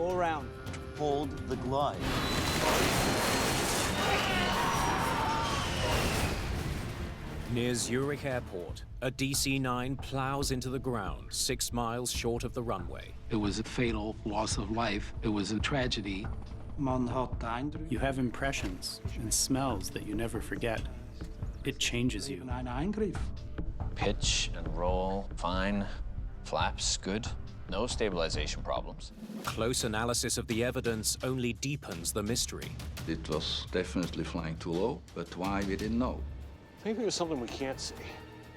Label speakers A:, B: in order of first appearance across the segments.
A: Go around.
B: Hold the glide.
C: Near Zurich Airport, a DC-9 plows into the ground 6 miles short of the runway.
D: It was a fatal loss of life. It was a tragedy.
E: You have impressions and smells that you never forget. It changes you.
F: Pitch and roll, fine. Flaps, good. No stabilization problems.
C: Close analysis of the evidence only deepens the mystery.
G: It was definitely flying too low, but why, we didn't know.
H: Maybe there's something we can't see.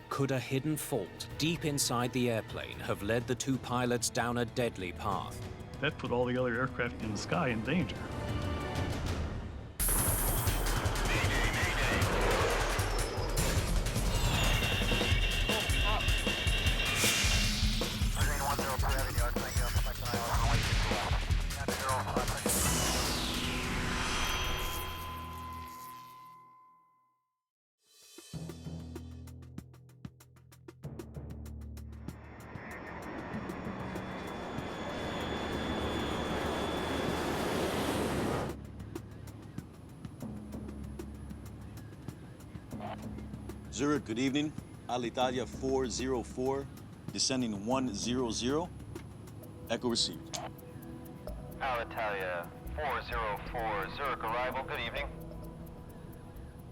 C: Could a hidden fault deep inside the airplane have led the 2 pilots down a deadly path?
I: That put all the other aircraft in the sky in danger.
B: Zurich, good evening. Alitalia 404, descending 100. Echo received.
J: Alitalia 404, Zurich arrival, good evening.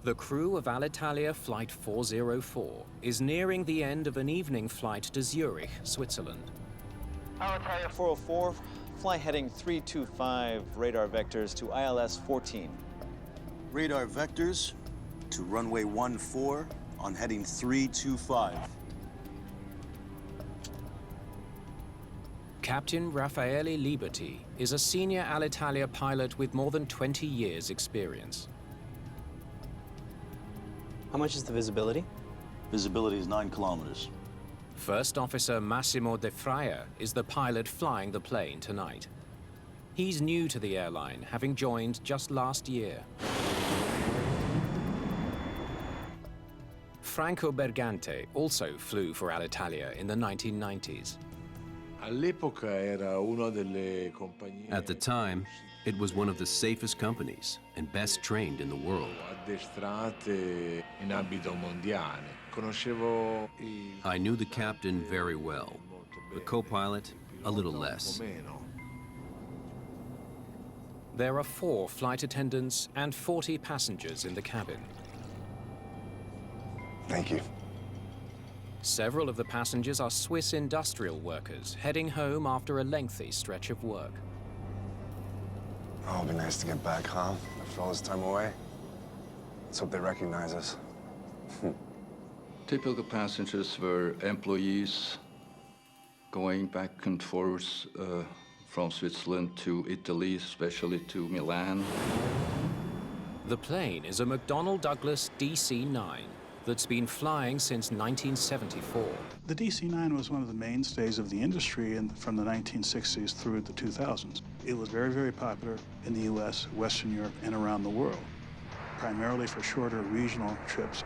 C: The crew of Alitalia Flight 404 is nearing the end of an evening flight to Zurich, Switzerland.
J: Alitalia
A: 404, fly heading 325, radar vectors to ILS 14.
B: Radar vectors to runway 14 on heading 325.
C: Captain Raffaele Liberti is a senior Alitalia pilot with more than 20 years' experience.
A: How much is the visibility?
B: Visibility is 9 kilometers.
C: First Officer Massimo De Fraya is the pilot flying the plane tonight. He's new to the airline, having joined just last year. Franco Bergante also flew for Alitalia in the 1990s.
K: At the time, it was one of the safest companies and best trained in the world. I knew the captain very well, the co-pilot a little less.
C: There are 4 flight attendants and 40 passengers in the cabin.
H: Thank you.
C: Several of the passengers are Swiss industrial workers heading home after a lengthy stretch of work.
H: Oh, it'll be nice to get back home after all this time away. Let's hope they recognize us.
G: Typical passengers were employees going back and forth from Switzerland to Italy, especially to Milan.
C: The plane is a McDonnell Douglas DC-9 that's been flying since 1974.
L: The DC-9 was one of the mainstays of the industry from the 1960s through the 2000s. It was very, very popular in the US, Western Europe, and around the world, primarily for shorter regional trips.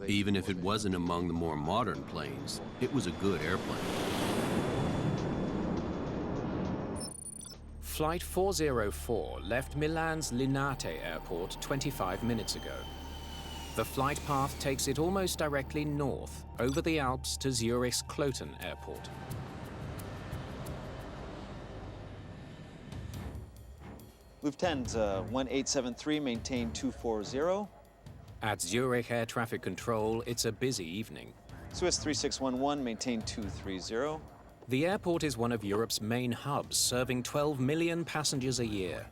K: Even if it wasn't among the more modern planes, it was a good airplane.
C: Flight 404 left Milan's Linate airport 25 minutes ago. The flight path takes it almost directly north, over the Alps to Zurich's Kloten airport.
A: Lufthansa 1873, maintain 240.
C: At Zurich Air Traffic Control, it's a busy evening.
A: Swiss 3611, maintain 230.
C: The airport is one of Europe's main hubs, serving 12 million passengers a year.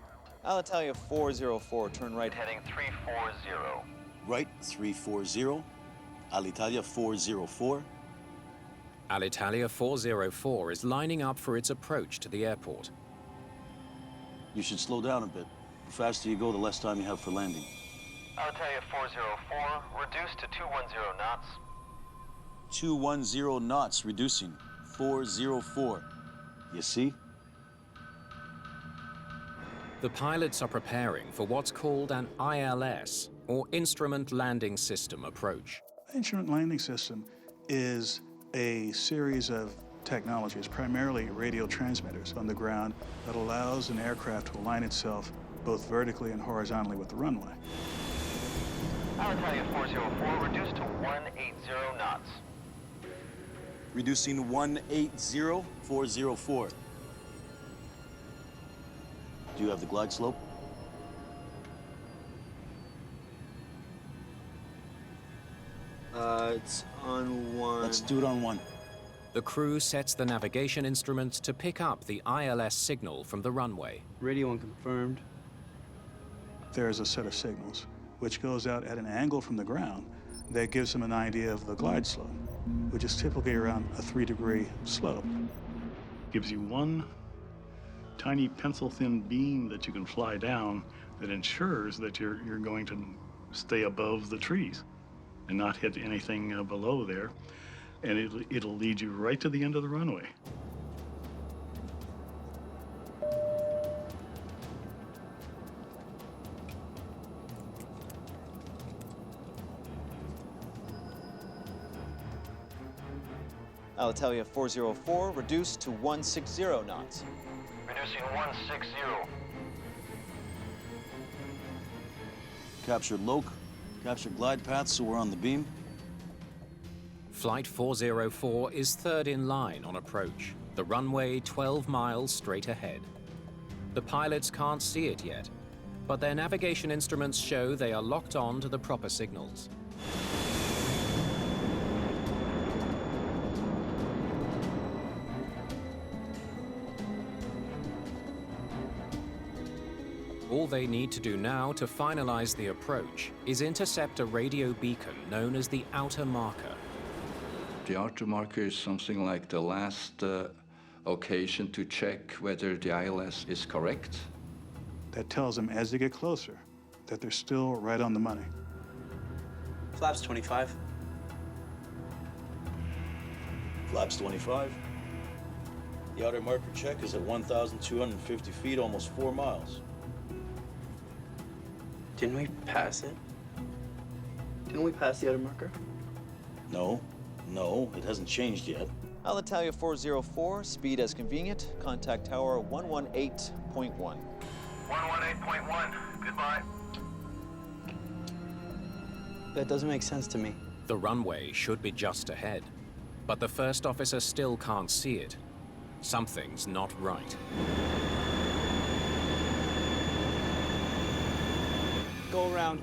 A: Alitalia 404, turn right
J: heading 340.
B: Right 340. Alitalia 404.
C: Alitalia 404 is lining up for its approach to the airport.
B: You should slow down a bit. The faster you go, the less time you have for landing.
J: Alitalia 404, reduced to 210 knots.
B: 210 knots, reducing. 404. You see?
C: The pilots are preparing for what's called an ILS, or Instrument Landing System approach.
L: The instrument landing system is a series of technology is primarily radio transmitters on the ground that allows an aircraft to align itself both vertically and horizontally with the runway.
J: Alitalia 404, reduced to 180 knots.
B: Reducing 180,404. Do you have the glide slope?
H: It's on 1.
B: Let's do it on 1.
C: The crew sets the navigation instruments to pick up the ILS signal from the runway.
H: Radio unconfirmed.
L: There's a set of signals which goes out at an angle from the ground that gives them an idea of the glide slope, which is typically around a 3-degree slope.
I: Gives you one tiny pencil-thin beam that you can fly down that ensures that you're going to stay above the trees and not hit anything below there. And it'll lead you right to the end of the runway.
A: Alitalia 404, reduced to 160 knots.
J: Reducing 160.
B: Capture loc, capture glide path so we're on the beam.
C: Flight 404 is third in line on approach, the runway 12 miles straight ahead. The pilots can't see it yet, but their navigation instruments show they are locked on to the proper signals. All they need to do now to finalize the approach is intercept a radio beacon known as the outer marker.
G: The outer marker is something like the last occasion to check whether the ILS is correct.
L: That tells them as they get closer that they're still right on the money.
H: Flaps 25.
B: Flaps 25. The outer marker check is at 1,250 feet, almost 4 miles.
H: Didn't we pass it? Didn't we pass the outer marker?
B: No, it hasn't changed yet.
A: Alitalia 404, speed as convenient. Contact tower 118.1.
J: 118.1, goodbye.
H: That doesn't make sense to me.
C: The runway should be just ahead, but the first officer still can't see it. Something's not right.
B: Go around.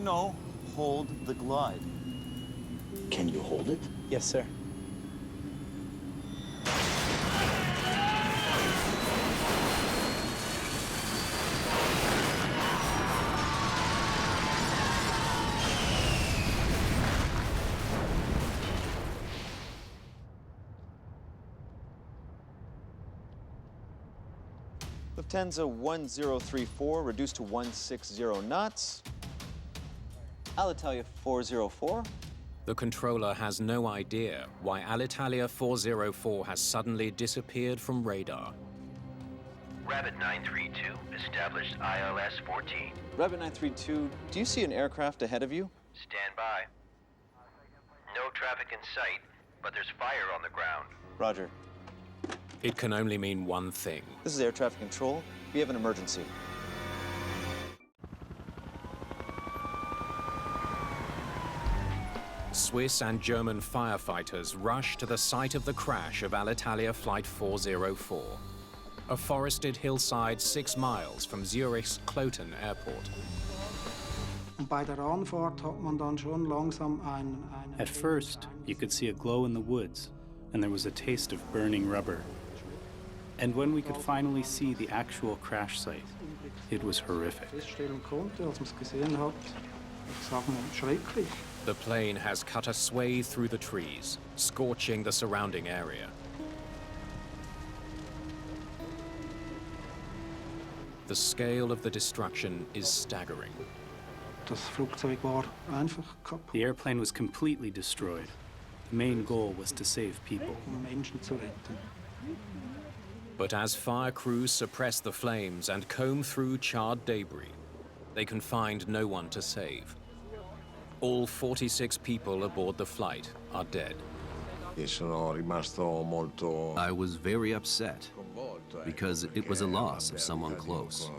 B: No. Hold the glide. Can you hold it?
H: Yes, sir.
A: Lufthansa 1034, reduced to 160 knots. Alitalia 404.
C: The controller has no idea why Alitalia 404 has suddenly disappeared from radar.
J: Rabbit 932, established ILS 14.
A: Rabbit 932, do you see an aircraft ahead of you?
J: Stand by. No traffic in sight, but there's fire on the ground.
A: Roger.
C: It can only mean one thing.
A: This is air traffic control. We have an emergency.
C: Swiss and German firefighters rush to the site of the crash of Alitalia Flight 404, a forested hillside 6 miles from Zurich's Kloten airport.
E: At first, you could see a glow in the woods, and there was a taste of burning rubber. And when we could finally see the actual crash site, it was horrific.
C: The plane has cut a swathe through the trees, scorching the surrounding area. The scale of the destruction is staggering.
E: The airplane was completely destroyed. The main goal was to save people.
C: But as fire crews suppress the flames and comb through charred debris, they can find no one to save. All 46 people aboard the flight are dead.
K: I was very upset because it was a loss of someone close.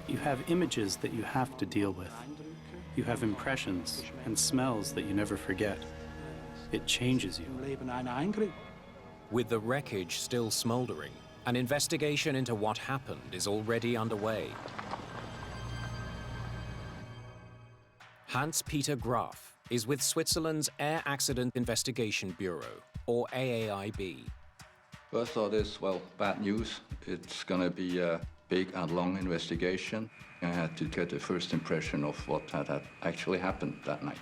E: You have images that you have to deal with. You have impressions and smells that you never forget. It changes you.
C: With the wreckage still smoldering, an investigation into what happened is already underway. Hans-Peter Graf is with Switzerland's Air Accident Investigation Bureau, or AAIB.
G: First thought is, well, bad news. It's going to be a big and long investigation. I had to get a first impression of what had actually happened that night.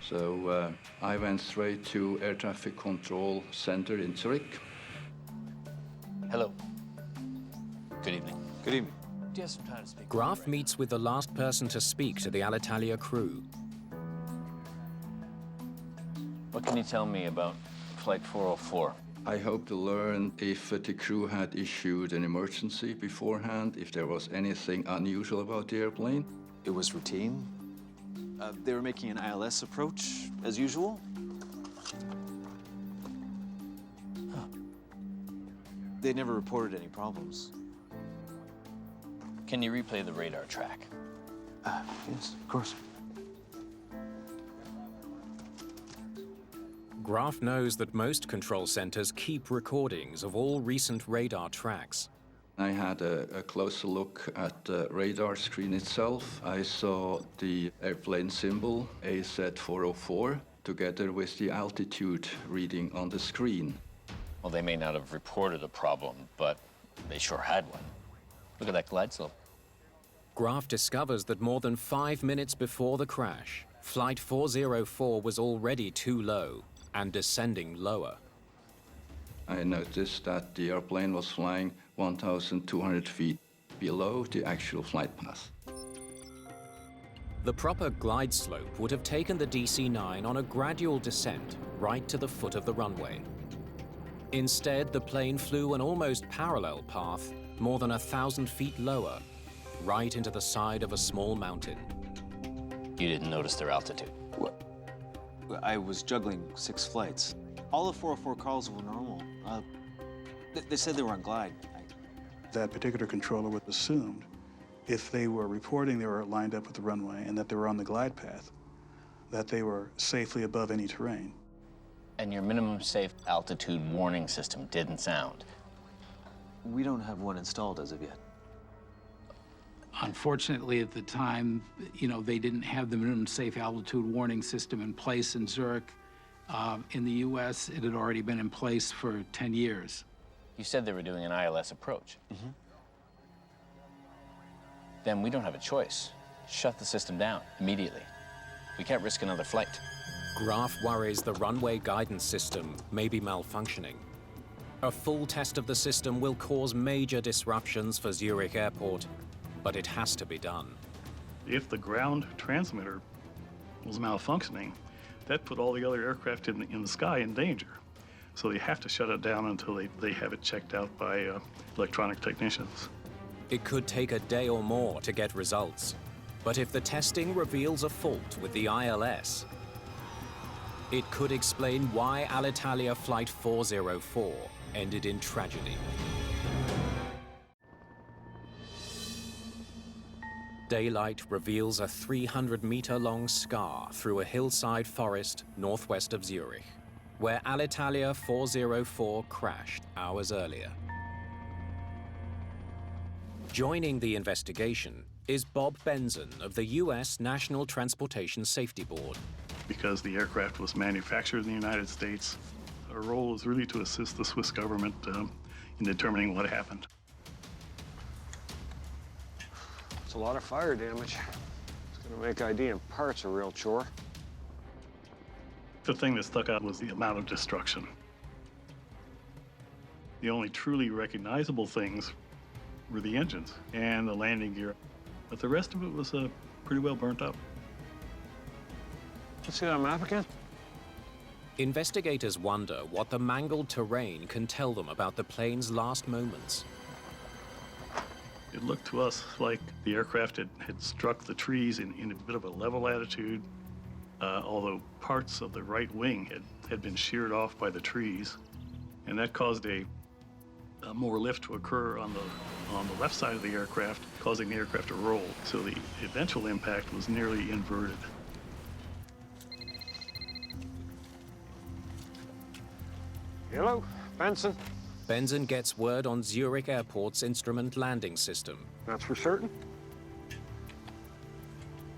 G: So I went straight to Air Traffic Control Center in Zurich.
F: Hello. Good evening.
A: Good evening.
F: Do you have some time to speak?
C: Graf meets with the last person to speak to the Alitalia crew.
F: What can you tell me about Flight 404?
G: I hope to learn if the crew had issued an emergency beforehand, if there was anything unusual about the airplane.
A: It was routine. They were making an ILS approach, as usual. They never reported any problems.
F: Can you replay the radar track?
A: Yes, of course.
C: Graf knows that most control centers keep recordings of all recent radar tracks.
G: I had a closer look at the radar screen itself. I saw the airplane symbol, AZ404, together with the altitude reading on the screen.
F: Well, they may not have reported a problem, but they sure had one. Look at that glide slope.
C: Graf discovers that more than 5 minutes before the crash, Flight 404 was already too low and descending lower.
G: I noticed that the airplane was flying 1,200 feet below the actual flight path.
C: The proper glide slope would have taken the DC-9 on a gradual descent right to the foot of the runway. Instead, the plane flew an almost parallel path more than 1,000 feet lower, right into the side of a small mountain.
F: You didn't notice their altitude?
A: What? I was juggling 6 flights. All the 404 calls were normal. They said they were on glide.
L: That particular controller was assumed if they were reporting they were lined up with the runway and that they were on the glide path, that they were safely above any terrain.
F: And your minimum safe altitude warning system didn't sound?
A: We don't have one installed as of yet.
D: Unfortunately, at the time, they didn't have the minimum safe altitude warning system in place in Zurich. In the US, it had already been in place for 10 years.
F: You said they were doing an ILS approach.
A: Mm-hmm.
F: Then we don't have a choice. Shut the system down immediately. We can't risk another flight.
C: Graf worries the runway guidance system may be malfunctioning. A full test of the system will cause major disruptions for Zurich Airport, but it has to be done.
I: If the ground transmitter was malfunctioning, that put all the other aircraft in the sky in danger. So they have to shut it down until they have it checked out by electronic technicians.
C: It could take a day or more to get results. But if the testing reveals a fault with the ILS, it could explain why Alitalia Flight 404 ended in tragedy. Daylight reveals a 300-meter-long scar through a hillside forest northwest of Zurich, where Alitalia 404 crashed hours earlier. Joining the investigation is Bob Benson of the U.S. National Transportation Safety Board.
I: Because the aircraft was manufactured in the United States, our role is really to assist the Swiss government in determining what happened.
M: It's a lot of fire damage. It's gonna make ID and parts a real chore.
I: The thing that stuck out was the amount of destruction. The only truly recognizable things were the engines and the landing gear, but the rest of it was pretty well burnt up.
M: Let's see that map again.
C: Investigators wonder what the mangled terrain can tell them about the plane's last moments.
I: It looked to us like the aircraft had struck the trees in a bit of a level attitude, although parts of the right wing had been sheared off by the trees, and that caused a more lift to occur on the left side of the aircraft, causing the aircraft to roll. So the eventual impact was nearly inverted.
M: Hello, Benson.
C: Benson gets word on Zurich Airport's instrument landing system.
M: That's for certain?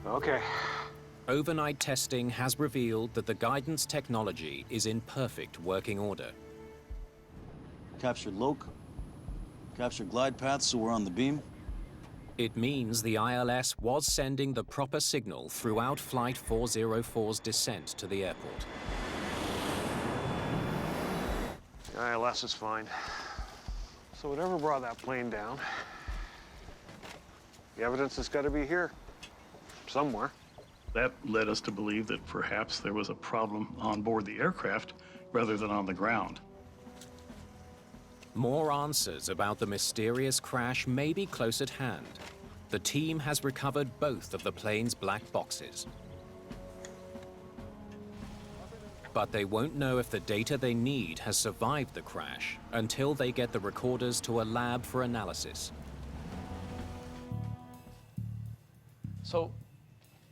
M: Okay.
C: Overnight testing has revealed that the guidance technology is in perfect working order.
B: Captured loc. Captured glide paths, so we're on the beam.
C: It means the ILS was sending the proper signal throughout Flight 404's descent to the airport.
M: The ILS is fine. So whatever brought that plane down, the evidence has got to be here, somewhere.
I: That led us to believe that perhaps there was a problem on board the aircraft rather than on the ground.
C: More answers about the mysterious crash may be close at hand. The team has recovered both of the plane's black boxes. But they won't know if the data they need has survived the crash until they get the recorders to a lab for analysis.
F: So,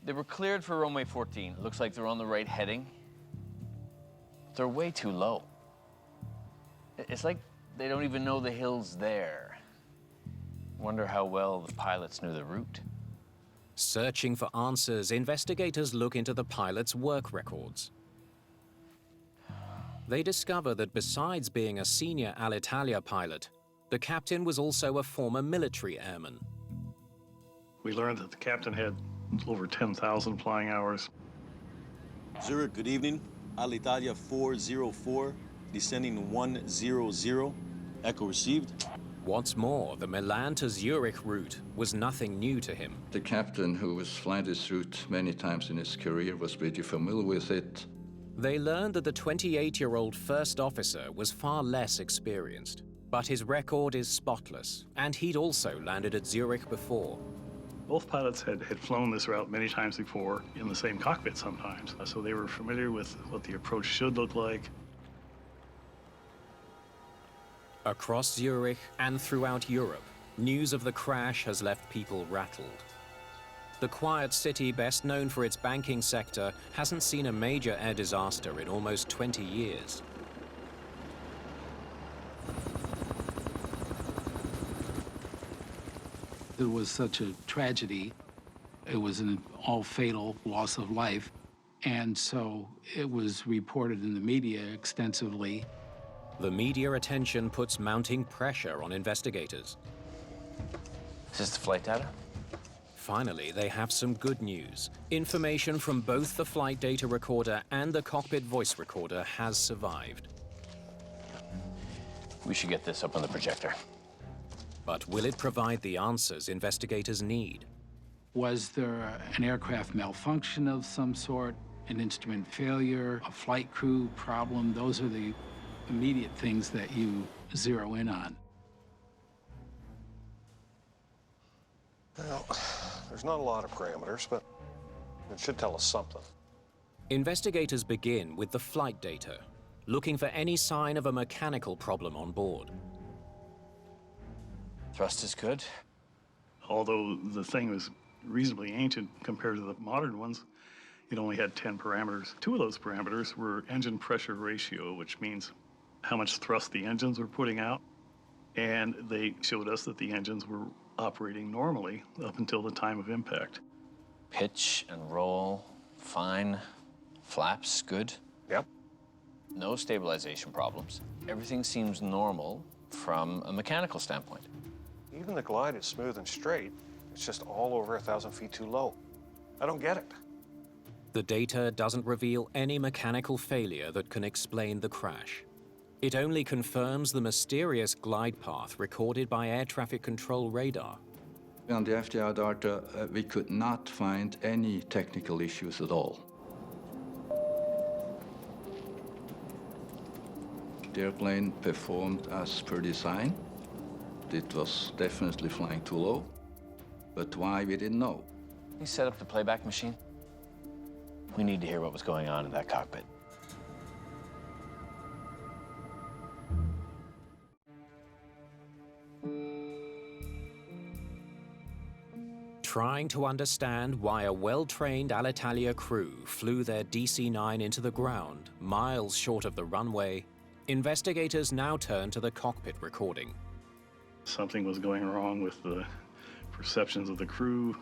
F: they were cleared for runway 14. Looks like they're on the right heading. They're way too low. It's like they don't even know the hill's there. Wonder how well the pilots knew the route.
C: Searching for answers, investigators look into the pilot's work records. They discover that besides being a senior Alitalia pilot, the captain was also a former military airman.
I: We learned that the captain had over 10,000 flying hours.
B: Zurich, good evening. Alitalia 404, descending 100. Echo received.
C: What's more, the Milan to Zurich route was nothing new to him.
G: The captain, who has flown this route many times in his career, was pretty familiar with it.
C: They learned that the 28-year-old first officer was far less experienced, but his record is spotless, and he'd also landed at Zurich before.
I: Both pilots had flown this route many times before in the same cockpit sometimes, so they were familiar with what the approach should look like.
C: Across Zurich and throughout Europe, news of the crash has left people rattled. The quiet city, best known for its banking sector, hasn't seen a major air disaster in almost 20 years.
D: It was such a tragedy. It was an all-fatal loss of life. And so it was reported in the media extensively.
C: The media attention puts mounting pressure on investigators.
F: Is this the flight data?
C: Finally, they have some good news. Information from both the flight data recorder and the cockpit voice recorder has survived.
F: We should get this up on the projector.
C: But will it provide the answers investigators need?
D: Was there an aircraft malfunction of some sort, an instrument failure, a flight crew problem? Those are the immediate things that you zero in on.
M: Well, there's not a lot of parameters, but it should tell us something.
C: Investigators begin with the flight data, looking for any sign of a mechanical problem on board.
F: Thrust is good.
I: Although the thing was reasonably ancient compared to the modern ones, it only had 10 parameters. 2 of those parameters were engine pressure ratio, which means how much thrust the engines were putting out. And they showed us that the engines were operating normally up until the time of impact.
F: Pitch and roll, fine. Flaps, good.
M: Yep.
F: No stabilization problems. Everything seems normal from a mechanical standpoint.
M: Even the glide is smooth and straight. It's just all over 1,000 feet too low. I don't get it.
C: The data doesn't reveal any mechanical failure that can explain the crash. It only confirms the mysterious glide path recorded by air traffic control radar.
G: On the FDR data, we could not find any technical issues at all. The airplane performed as per design. It was definitely flying too low, but why, we didn't know.
F: He set up the playback machine. We need to hear what was going on in that cockpit.
C: Trying to understand why a well-trained Alitalia crew flew their DC-9 into the ground miles short of the runway, investigators now turn to the cockpit recording.
I: Something was going wrong with the perceptions of the crew,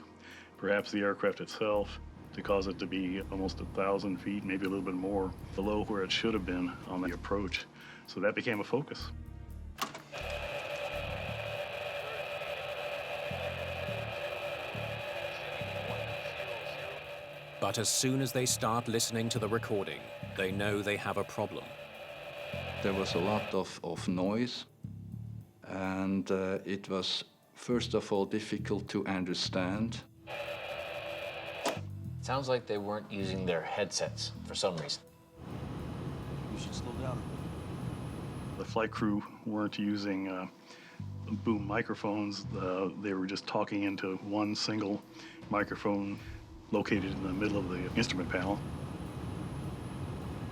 I: perhaps the aircraft itself, to cause it to be almost 1,000 feet, maybe a little bit more, below where it should have been on the approach. So that became a focus.
C: But as soon as they start listening to the recording, they know they have a problem.
G: There was a lot of noise, and it was, first of all, difficult to understand.
F: Sounds like they weren't using their headsets for some reason.
B: You should slow down.
I: The flight crew weren't using boom microphones. They were just talking into one single microphone located in the middle of the instrument panel.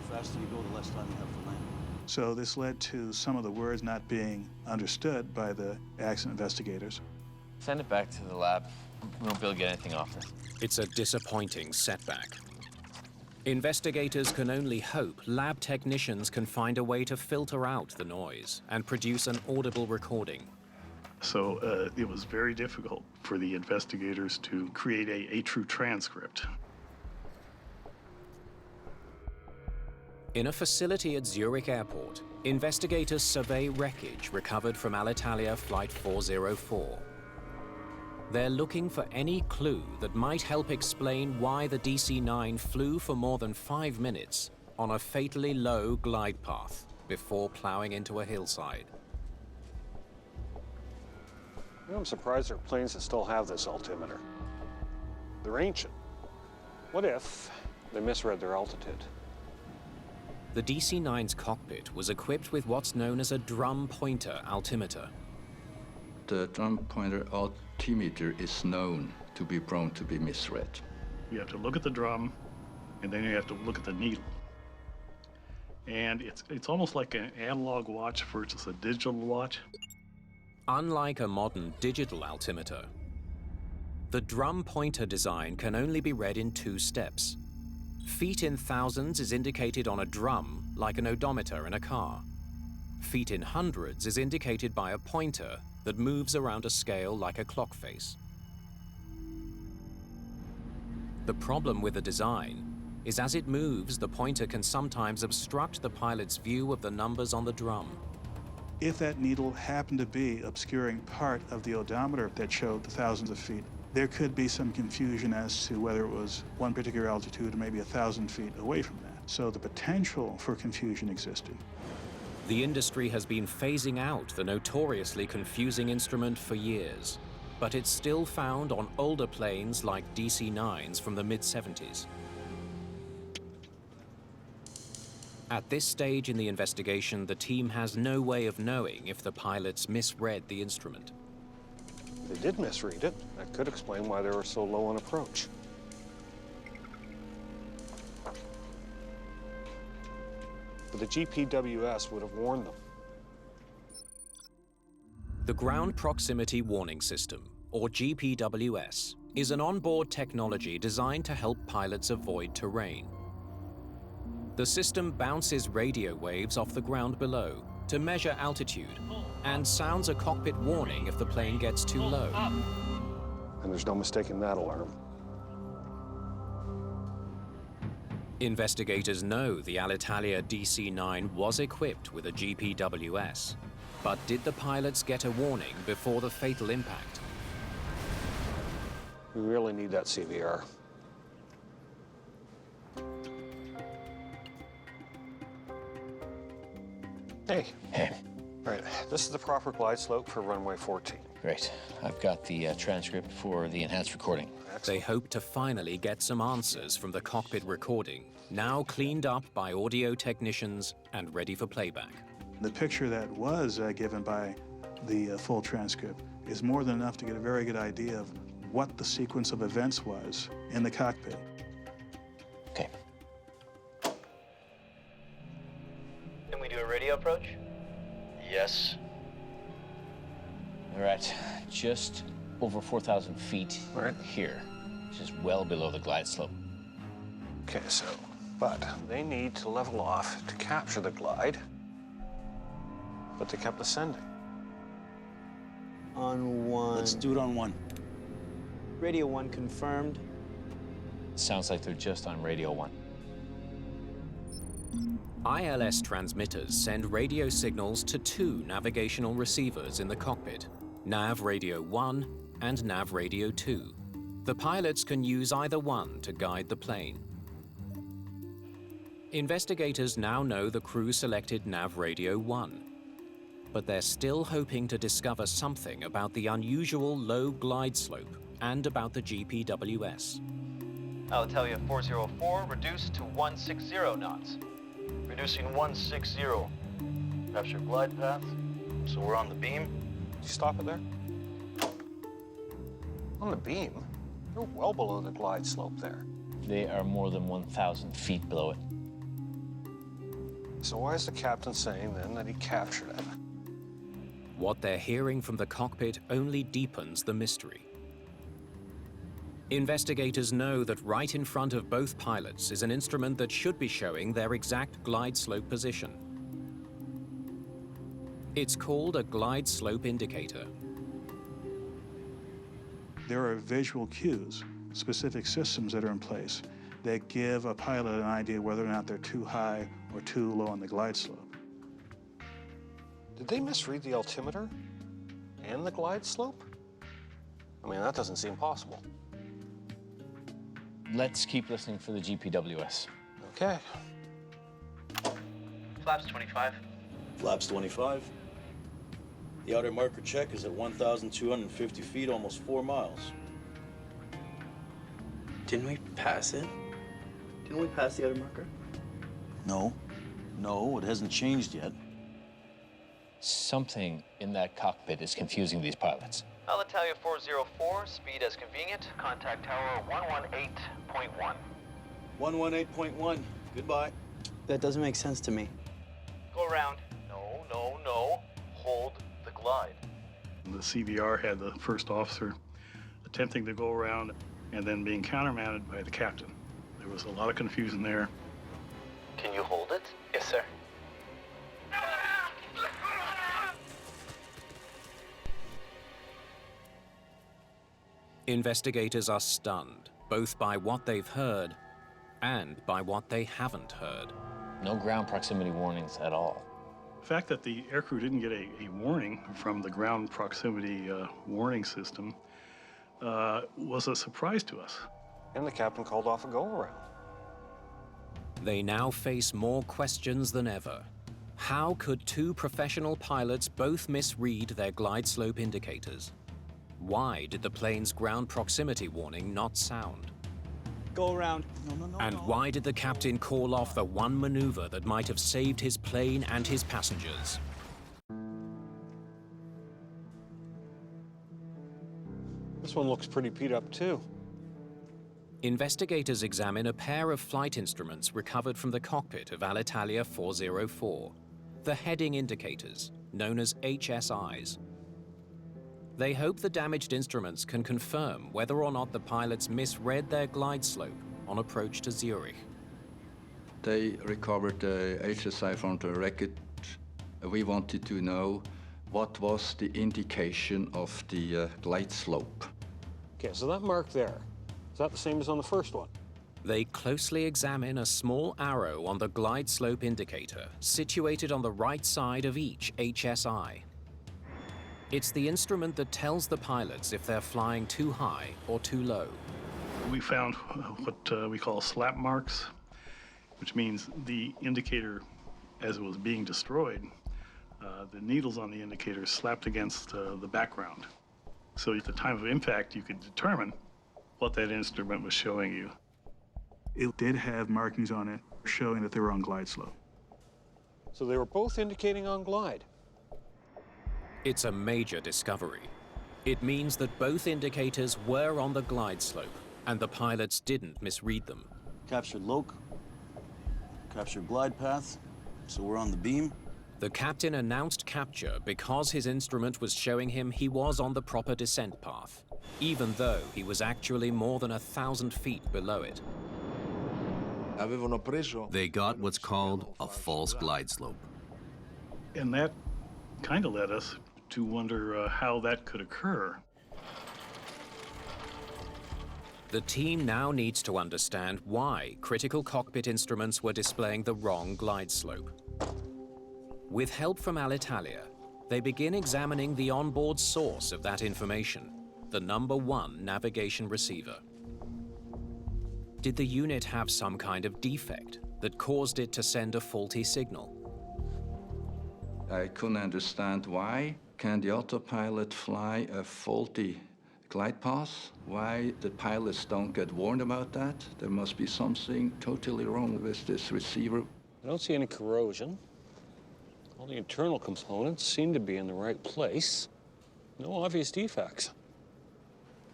B: The faster you go, the less time you have for landing.
L: So this led to some of the words not being understood by the accident investigators.
F: Send it back to the lab. We won't be able to get anything off this.
C: It's a disappointing setback. Investigators can only hope lab technicians can find a way to filter out the noise and produce an audible recording.
I: So it was very difficult for the investigators to create a true transcript.
C: In a facility at Zurich Airport, investigators survey wreckage recovered from Alitalia Flight 404. They're looking for any clue that might help explain why the DC-9 flew for more than 5 minutes on a fatally low glide path before plowing into a hillside.
M: You know, I'm surprised there are planes that still have this altimeter. They're ancient. What if they misread their altitude?
C: The DC-9's cockpit was equipped with what's known as a drum pointer altimeter.
G: The drum pointer altimeter is known to be prone to be misread.
I: You have to look at the drum, and then you have to look at the needle. And it's almost like an analog watch versus a digital watch.
C: Unlike a modern digital altimeter, the drum pointer design can only be read in 2 steps. Feet in thousands is indicated on a drum like an odometer in a car. Feet in hundreds is indicated by a pointer that moves around a scale like a clock face. The problem with the design is as it moves, the pointer can sometimes obstruct the pilot's view of the numbers on the drum.
L: If that needle happened to be obscuring part of the odometer that showed the thousands of feet, there could be some confusion as to whether it was one particular altitude or maybe 1,000 feet away from that. So the potential for confusion existed.
C: The industry has been phasing out the notoriously confusing instrument for years, but it's still found on older planes like DC-9s from the mid-70s. At this stage in the investigation, the team has no way of knowing if the pilots misread the instrument.
M: They did misread it. That could explain why they were so low on approach. But the GPWS would have warned them.
C: The Ground Proximity Warning System, or GPWS, is an onboard technology designed to help pilots avoid terrain. The system bounces radio waves off the ground below to measure altitude and sounds a cockpit warning if the plane gets too low.
M: And there's no mistaking that alarm.
C: Investigators know the Alitalia DC-9 was equipped with a GPWS, but did the pilots get a warning before the fatal impact?
M: We really need that CVR. Hey.
F: Hey.
M: All right, this is the proper glide slope for runway 14.
F: Great. I've got the transcript for the enhanced recording.
C: They hope to finally get some answers from the cockpit recording, now cleaned up by audio technicians and ready for playback.
L: The picture that was given by the full transcript is more than enough to get a very good idea of what the sequence of events was in the cockpit.
F: Okay.
J: Can we do a radio approach?
B: Yes.
F: They're at just over 4,000 feet
M: Right
F: here, which is well below the glide slope.
M: Okay, so, but they need to level off to capture the glide, but they kept ascending.
N: On one.
B: Let's do it on one.
N: Radio 1 confirmed.
F: Sounds like they're just on radio 1.
C: ILS transmitters send radio signals to two navigational receivers in the cockpit, Nav Radio 1 and Nav Radio 2. The pilots can use either one to guide the plane. Investigators now know the crew selected Nav Radio 1, but they're still hoping to discover something about the unusual low glide slope and about the GPWS.
J: Alitalia 404 reduced to 160 knots.
B: Reducing 160. Capture glide path. So we're on the beam.
M: Did you stop it there? On the beam? You're well below the glide slope there.
F: They are more than 1,000 feet below it.
M: So why is the captain saying then that he captured it?
C: What they're hearing from the cockpit only deepens the mystery. Investigators know that right in front of both pilots is an instrument that should be showing their exact glide slope position. It's called a glide slope indicator.
L: There are visual cues, specific systems that are in place that give a pilot an idea whether or not they're too high or too low on the glide slope.
M: Did they misread the altimeter and the glide slope? I mean, that doesn't seem possible.
F: Let's keep listening for the GPWS.
M: Okay.
J: Flaps 25.
B: Flaps 25. The outer marker check is at 1,250 feet, almost 4 miles.
N: Didn't we pass it? Didn't we pass the outer marker?
B: No. No, it hasn't changed yet.
F: Something in that cockpit is confusing these pilots.
J: Alitalia 404, speed as convenient. Contact tower 118.1.
B: 118.1. Goodbye.
N: That doesn't make sense to me.
J: Go around. No, no, no. Hold the glide.
I: The CVR had the first officer attempting to go around and then being countermanded by the captain. There was a lot of confusion there.
J: Can you hold it?
N: Yes, sir.
C: Investigators are stunned, both by what they've heard and by what they haven't heard.
F: No ground proximity warnings at all.
I: The fact that the aircrew didn't get a warning from the ground proximity warning system was a surprise to us.
M: And the captain called off a go-around.
C: They now face more questions than ever. How could two professional pilots both misread their glide slope indicators? Why did the plane's ground proximity warning not sound?
N: Go around.
C: And why did the captain call off the one maneuver that might have saved his plane and his passengers?
M: This one looks pretty beat up too.
C: Investigators examine a pair of flight instruments recovered from the cockpit of Alitalia 404, the heading indicators, known as HSIs. They hope the damaged instruments can confirm whether or not the pilots misread their glide slope on approach to Zurich.
G: They recovered the HSI from the wreckage. We wanted to know what was the indication of the glide slope.
M: Okay, so that mark there, is that the same as on the first one?
C: They closely examine a small arrow on the glide slope indicator situated on the right side of each HSI. It's the instrument that tells the pilots if they're flying too high or too low.
I: We found what we call slap marks, which means the indicator, as it was being destroyed, the needles on the indicator slapped against the background. So at the time of impact, you could determine what that instrument was showing you.
L: It did have markings on it showing that they were on glide slope.
M: So they were both indicating on glide.
C: It's a major discovery. It means that both indicators were on the glide slope, and the pilots didn't misread them.
B: Captured loc, captured glide path, so we're on the beam.
C: The captain announced capture because his instrument was showing him he was on the proper descent path, even though he was actually more than 1,000 feet below it.
K: They got what's called a false glide slope.
I: And that kind of led us to wonder how that could occur.
C: The team now needs to understand why critical cockpit instruments were displaying the wrong glide slope. With help from Alitalia, they begin examining the onboard source of that information, the #1 navigation receiver. Did the unit have some kind of defect that caused it to send a faulty signal?
G: I couldn't understand why. Can the autopilot fly a faulty glide path? Why the pilots don't get warned about that? There must be something totally wrong with this receiver.
M: I don't see any corrosion. All the internal components seem to be in the right place. No obvious defects.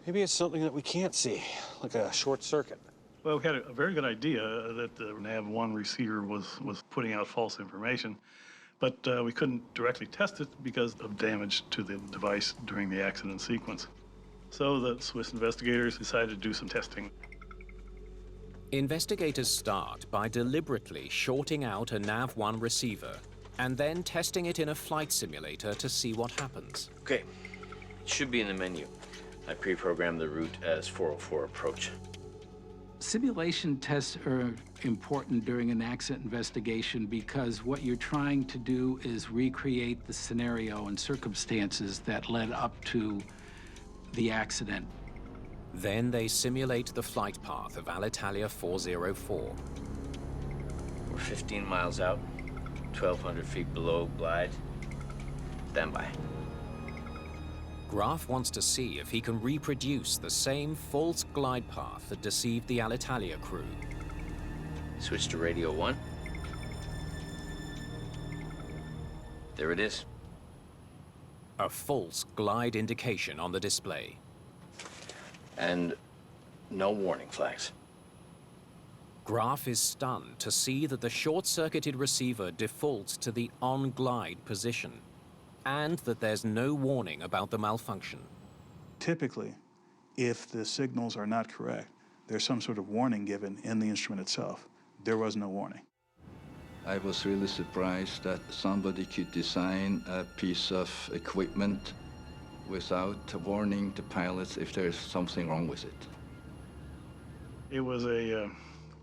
M: Maybe it's something that we can't see, like a short circuit.
I: Well, we had a very good idea that the NAV-1 receiver was putting out false information, but we couldn't directly test it because of damage to the device during the accident sequence. So the Swiss investigators decided to do some testing.
C: Investigators start by deliberately shorting out a NAV-1 receiver and then testing it in a flight simulator to see what happens.
F: Okay, it should be in the menu. I pre-programmed the route as 404 approach.
D: Simulation tests are important during an accident investigation because what you're trying to do is recreate the scenario and circumstances that led up to the accident.
C: Then they simulate the flight path of Alitalia 404.
F: We're 15 miles out, 1,200 feet below glide. Stand by.
C: Graf wants to see if he can reproduce the same false glide path that deceived the Alitalia crew.
F: Switch to radio 1. There it is.
C: A false glide indication on the display.
F: And no warning flags.
C: Graf is stunned to see that the short-circuited receiver defaults to the on-glide position, and that there's no warning about the malfunction.
L: Typically, if the signals are not correct, there's some sort of warning given in the instrument itself. There was no warning.
G: I was really surprised that somebody could design a piece of equipment without warning the pilots if there's something wrong with it.
I: It was a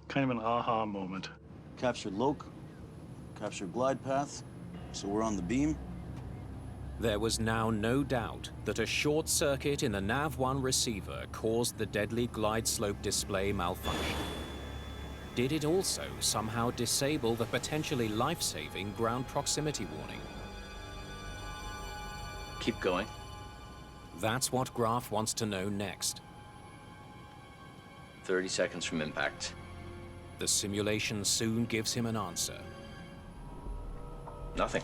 I: kind of an aha moment.
B: Captured loc, captured glide path, so we're on the beam.
C: There was now no doubt that a short circuit in the NAV-1 receiver caused the deadly glide slope display malfunction. Did it also somehow disable the potentially life-saving ground proximity warning?
F: Keep going.
C: That's what Graf wants to know next.
F: 30 seconds from impact.
C: The simulation soon gives him an answer.
F: Nothing.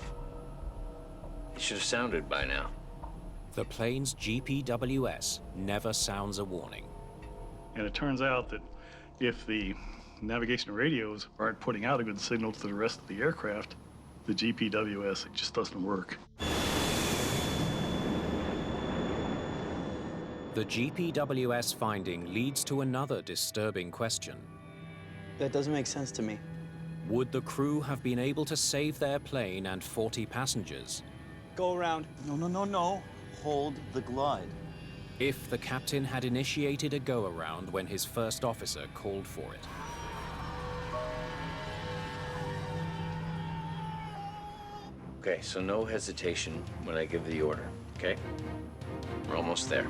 F: It should have sounded by now.
C: The plane's GPWS never sounds a warning.
I: And it turns out that if the navigation radios aren't putting out a good signal to the rest of the aircraft, the GPWS just doesn't work.
C: The GPWS finding leads to another disturbing question.
N: That doesn't make sense to me.
C: Would the crew have been able to save their plane and 40 passengers?
N: Go around.
B: No. Hold the glide.
C: If the captain had initiated a go-around when his first officer called for it.
F: Okay, so no hesitation when I give the order, okay? We're almost there.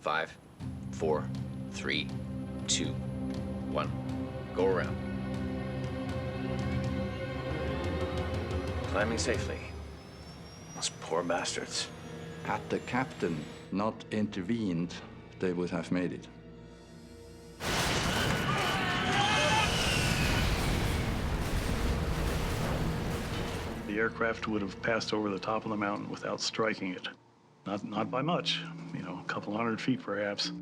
F: 5, 4, 3, 2, 1. Go around. Climbing safely. Those poor bastards.
G: Had the captain not intervened, they would have made it.
I: The aircraft would have passed over the top of the mountain without striking it. Not by much, you know, a couple hundred feet perhaps.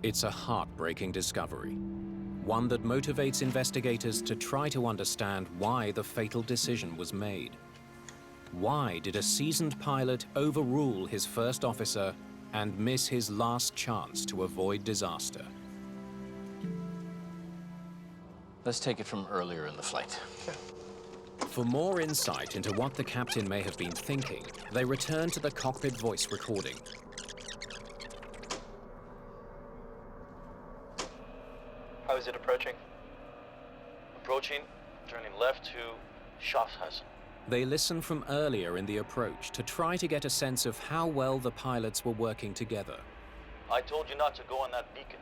C: It's a heartbreaking discovery, one that motivates investigators to try to understand why the fatal decision was made. Why did a seasoned pilot overrule his first officer and miss his last chance to avoid disaster?
F: Let's take it from earlier in the flight.
C: For more insight into what the captain may have been thinking, they return to the cockpit voice recording.
B: How is it approaching? Approaching, turning left to Schaffhausen.
C: They listen from earlier in the approach to try to get a sense of how well the pilots were working together.
B: I told you not to go on that beacon.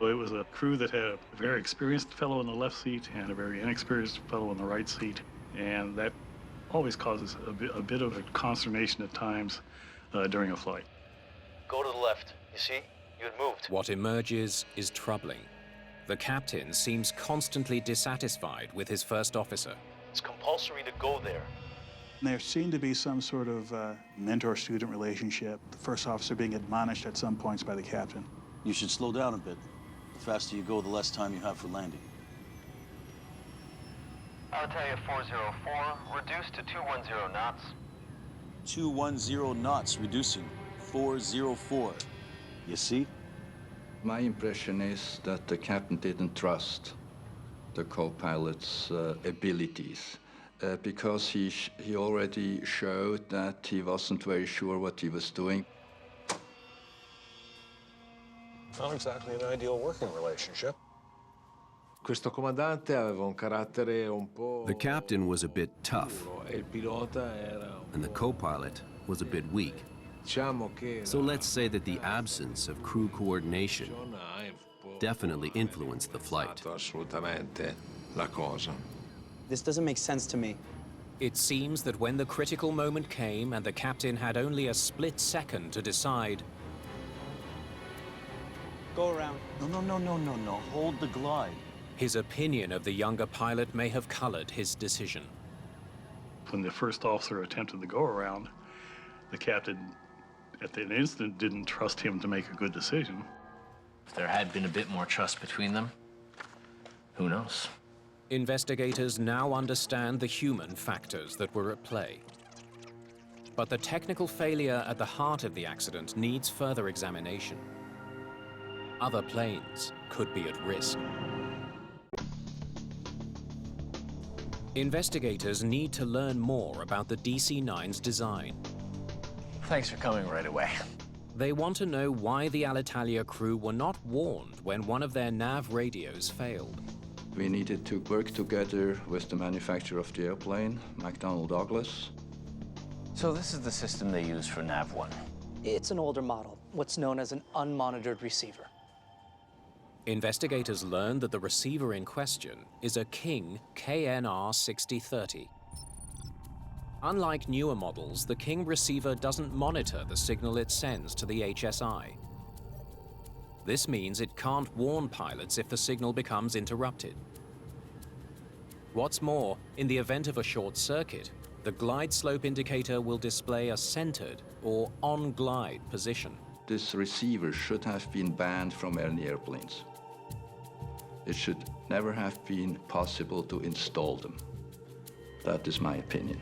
I: It was a crew that had a very experienced fellow in the left seat and a very inexperienced fellow in the right seat. And that always causes a bit of a consternation at times during a flight.
B: Go to the left. You see? You had moved.
C: What emerges is troubling. The captain seems constantly dissatisfied with his first officer.
B: It's compulsory to go there.
L: There seemed to be some sort of mentor-student relationship, the first officer being admonished at some points by the captain.
B: You should slow down a bit. The faster you go, the less time you have for landing.
J: Alitalia 404, reduced to 210 knots.
B: 210 knots, reducing. 404. You see?
G: My impression is that the captain didn't trust the co-pilot's abilities because he already showed that he wasn't very sure what he was doing.
M: Not exactly an ideal working relationship.
K: The captain was a bit tough, and the co-pilot was a bit weak. So let's say that the absence of crew coordination definitely influenced the flight.
N: This doesn't make sense to me.
C: It seems that when the critical moment came and the captain had only a split second to decide,
N: Go around.
B: No. Hold the glide.
C: his opinion of the younger pilot may have colored his decision.
I: When the first officer attempted the go-around, the captain, at the instant, didn't trust him to make a good decision.
F: If there had been a bit more trust between them, who knows?
C: Investigators now understand the human factors that were at play. But the technical failure at the heart of the accident needs further examination. Other planes could be at risk. Investigators need to learn more about the DC-9's design.
F: Thanks for coming right away.
C: They want to know why the Alitalia crew were not warned when one of their nav radios failed.
G: We needed to work together with the manufacturer of the airplane, McDonnell Douglas.
F: So this is the system they use for Nav1.
N: It's an older model, what's known as an unmonitored receiver.
C: Investigators learned that the receiver in question is a King KNR 6030. Unlike newer models, the King receiver doesn't monitor the signal it sends to the HSI. This means it can't warn pilots if the signal becomes interrupted. What's more, in the event of a short circuit, the glide slope indicator will display a centered or on-glide position.
G: This receiver should have been banned from any airplanes. It should never have been possible to install them. That is my opinion.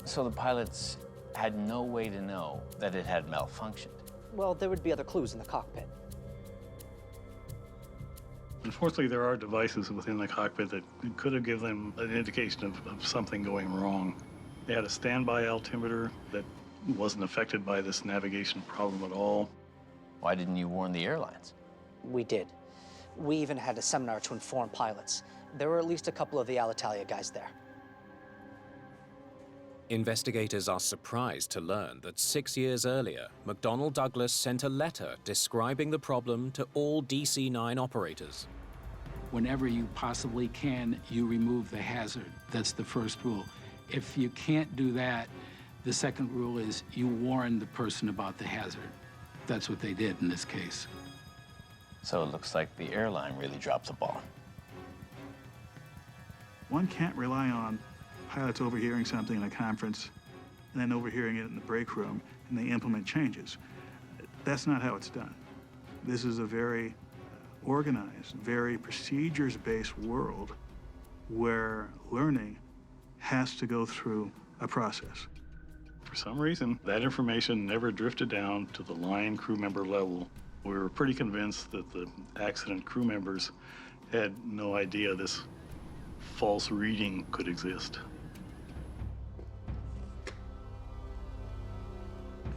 F: So the pilots had no way to know that it had malfunctioned.
N: Well, there would be other clues in the cockpit.
I: Unfortunately, there are devices within the cockpit that could have given them an indication of something going wrong. They had a standby altimeter that wasn't affected by this navigation problem at all.
F: Why didn't you warn the airlines?
N: We did. We even had a seminar to inform pilots. There were at least a couple of the Alitalia guys there.
C: Investigators are surprised to learn that 6 years earlier, McDonnell Douglas sent a letter describing the problem to all DC-9 operators.
D: Whenever you possibly can, you remove the hazard. That's the first rule. If you can't do that, the second rule is you warn the person about the hazard. That's what they did in this case.
F: So it looks like the airline really dropped the ball.
L: One can't rely on pilots overhearing something in a conference and then overhearing it in the break room, and they implement changes. That's not how it's done. This is a very organized, very procedures-based world where learning has to go through a process.
I: For some reason, that information never drifted down to the line crew member level. We were pretty convinced that the accident crew members had no idea this false reading could exist.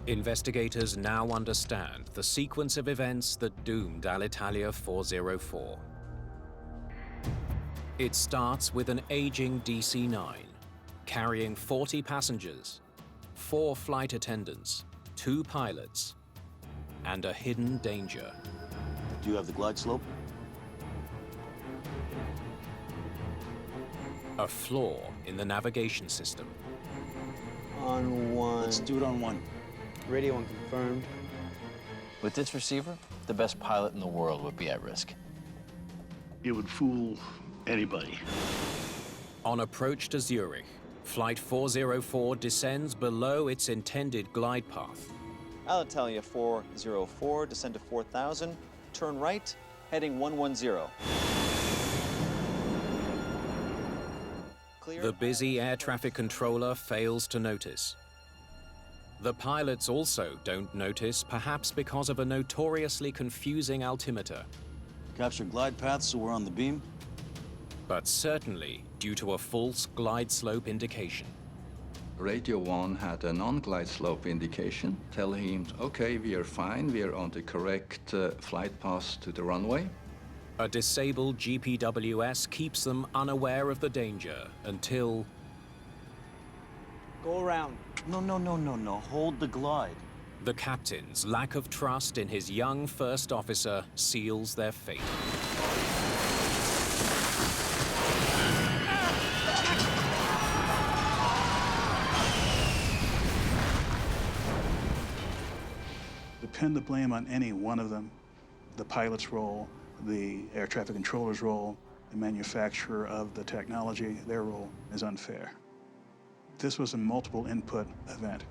C: Investigators now understand the sequence of events that doomed Alitalia 404. It starts with an aging DC-9, carrying 40 passengers, 4 flight attendants, 2 pilots, and a hidden danger.
B: Do you have the glide slope?
C: A flaw in the navigation system.
B: On 1. Let's do it on 1.
O: Radio unconfirmed.
F: With this receiver, the best pilot in the world would be at risk.
I: It would fool anybody.
C: On approach to Zurich, Flight 404 descends below its intended glide path.
A: Alitalia 404, descend to 4,000, turn right, heading 110. Clear.
C: The busy air traffic controller fails to notice. The pilots also don't notice, perhaps because of a notoriously confusing altimeter.
B: Capture glide path so we're on the beam.
C: But certainly due to a false glide slope indication.
G: Radio 1 had a non-glide slope indication, telling him, okay, we are fine, we are on the correct flight path to the runway.
C: A disabled GPWS keeps them unaware of the danger until...
O: Go around.
B: No. Hold the glide.
C: The captain's lack of trust in his young first officer seals their fate.
L: Pin the blame on any one of them, the pilot's role, the air traffic controller's role, the manufacturer of the technology, their role is unfair. This was a multiple input event.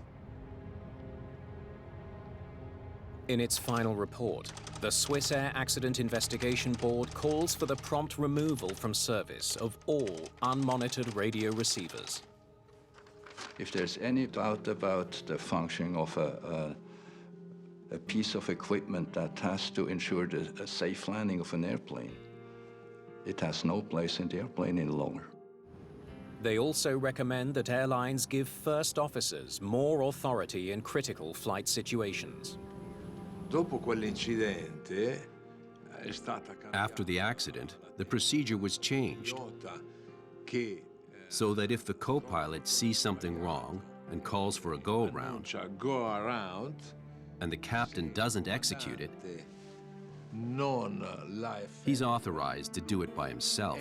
C: In its final report, the Swiss Air Accident Investigation Board calls for the prompt removal from service of all unmonitored radio receivers.
G: If there's any doubt about the functioning of a piece of equipment that has to ensure a safe landing of an airplane, it has no place in the airplane any longer.
C: They also recommend that airlines give first officers more authority in critical flight situations.
K: After the accident, the procedure was changed so that if the co-pilot sees something wrong and calls for a go-around, and the captain doesn't execute it, he's authorized to do it by himself.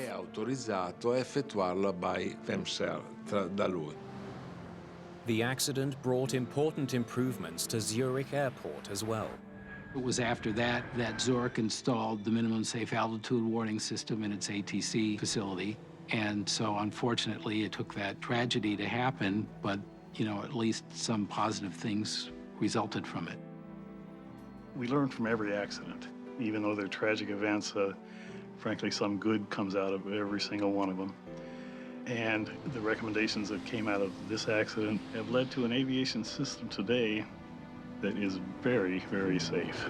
C: The accident brought important improvements to Zurich Airport as well.
D: It was after that that Zurich installed the minimum safe altitude warning system in its ATC facility. And so unfortunately it took that tragedy to happen, but at least some positive things resulted from it.
I: We learn from every accident. Even though they're tragic events, frankly, some good comes out of every single one of them. And the recommendations that came out of this accident have led to an aviation system today that is very, very safe.